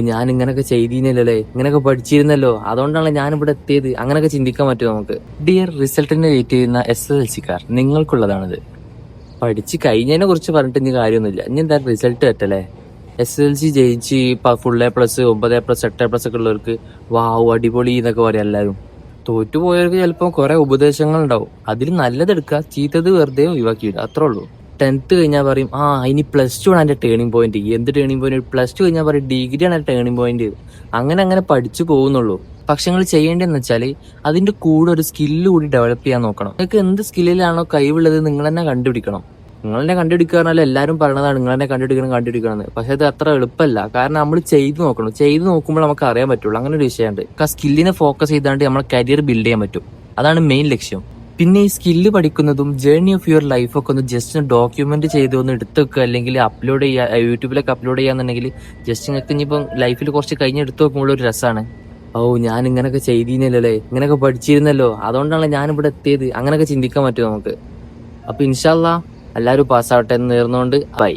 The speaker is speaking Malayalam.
ഞാൻ ഇങ്ങനൊക്കെ ചെയ്തിരുന്നല്ലേ, ഇങ്ങനൊക്കെ പഠിച്ചിരുന്നല്ലോ, അതുകൊണ്ടാണ് ഞാൻ ഇവിടെ എത്തിയത്. അങ്ങനൊക്കെ ചിന്തിക്കാൻ പറ്റും നമുക്ക്. ഡിയർ റിസൾട്ടിനെ വെയിറ്റ് ചെയ്യുന്ന SSLC-ക്കാർ, നിങ്ങൾക്കുള്ളതാണിത്. പഠിച്ച് കഴിഞ്ഞതിനെ കുറിച്ച് പറഞ്ഞിട്ട് ഇനി കാര്യമൊന്നുമില്ല. ഇനി എന്തായാലും റിസൾട്ട് പറ്റല്ലേ. SSLC ജയിച്ച് full A+, 9A+, 8A+ ഒക്കെ ഉള്ളവർക്ക് വാവ് അടിപൊളി എന്നൊക്കെ പറയാം എല്ലാവരും. തോറ്റുപോയവർക്ക് ചിലപ്പോൾ കുറെ ഉപദേശങ്ങൾ ഉണ്ടാവും. അതിൽ നല്ലതെടുക്കുക, ചീത്തത് വെറുതെ ഒഴിവാക്കിയിടുക, അത്രേ ഉള്ളൂ. 10th കഴിഞ്ഞാൽ പറയും ഇനി +2 ആണ് എന്റെ ടേണിംഗ് പോയിന്റ്. എന്ത് ടേണിംഗ് പോയിന്റ്? +2 കഴിഞ്ഞാൽ പറയും ഡിഗ്രിയാണ് എന്റെ ടേണിംഗ് പോയിന്റ്. അങ്ങനെ അങ്ങനെ പഠിച്ചു പോകുന്നുള്ളൂ. പക്ഷെ നിങ്ങൾ ചെയ്യേണ്ടതെന്ന് വെച്ചാൽ അതിന്റെ കൂടെ ഒരു സ്കില്ല് കൂടി ഡെവലപ്പ് ചെയ്യാൻ നോക്കണം. നിങ്ങൾക്ക് എന്ത് സ്കില്ലിലാണോ കഴിവുള്ളത് നിങ്ങൾ തന്നെ കണ്ടുപിടിക്കണം. നിങ്ങൾ തന്നെ കണ്ടുപിടിക്കുക പറഞ്ഞാൽ എല്ലാവരും പറയണതാണ് നിങ്ങൾ തന്നെ കണ്ടുപിടിക്കണം. പക്ഷെ അത് അത്ര എളുപ്പമല്ല. കാരണം നമ്മൾ ചെയ്ത് നോക്കണം. ചെയ്ത് നോക്കുമ്പോൾ നമുക്ക് അറിയാൻ പറ്റുള്ളൂ. അങ്ങനെ ഒരു വിഷയമുണ്ട്. ആ സ്കില്ലിനെ ഫോക്കസ് ചെയ്താണ്ട് നമ്മളെ കരിയർ ബിൽഡ് ചെയ്യാൻ പറ്റും. അതാണ് മെയിൻ ലക്ഷ്യം. പിന്നെ ഈ സ്കില്ല് പഠിക്കുന്നതും ജേർണി ഓഫ് യുവർ ലൈഫൊക്കെ ഒന്ന് ജസ്റ്റ് ഡോക്യുമെന്റ് ചെയ്ത് ഒന്ന് എടുത്ത് വെക്കുക, അല്ലെങ്കിൽ അപ്ലോഡ് ചെയ്യുക, യൂട്യൂബിലൊക്കെ അപ്ലോഡ് ചെയ്യാന്നുണ്ടെങ്കിൽ ജസ്റ്റ് നിങ്ങൾക്ക് ഇനിയിപ്പം ലൈഫിൽ കുറച്ച് കഴിഞ്ഞ് എടുത്ത് നോക്കുമ്പോൾ ഒരു രസമാണ്. ഞാൻ ഇങ്ങനൊക്കെ ചെയ്തിരുന്നല്ലേ, ഇങ്ങനൊക്കെ പഠിച്ചിരുന്നല്ലോ, അതുകൊണ്ടാണ് ഞാൻ ഇവിടെ എത്തിയത്. അങ്ങനൊക്കെ ചിന്തിക്കാൻ പറ്റും നമുക്ക്. അപ്പൊ ഇൻഷാ അല്ലാഹ് എല്ലാവരും പാസ്സാവട്ടെ എന്ന് നേർന്നുകൊണ്ട് ബൈ.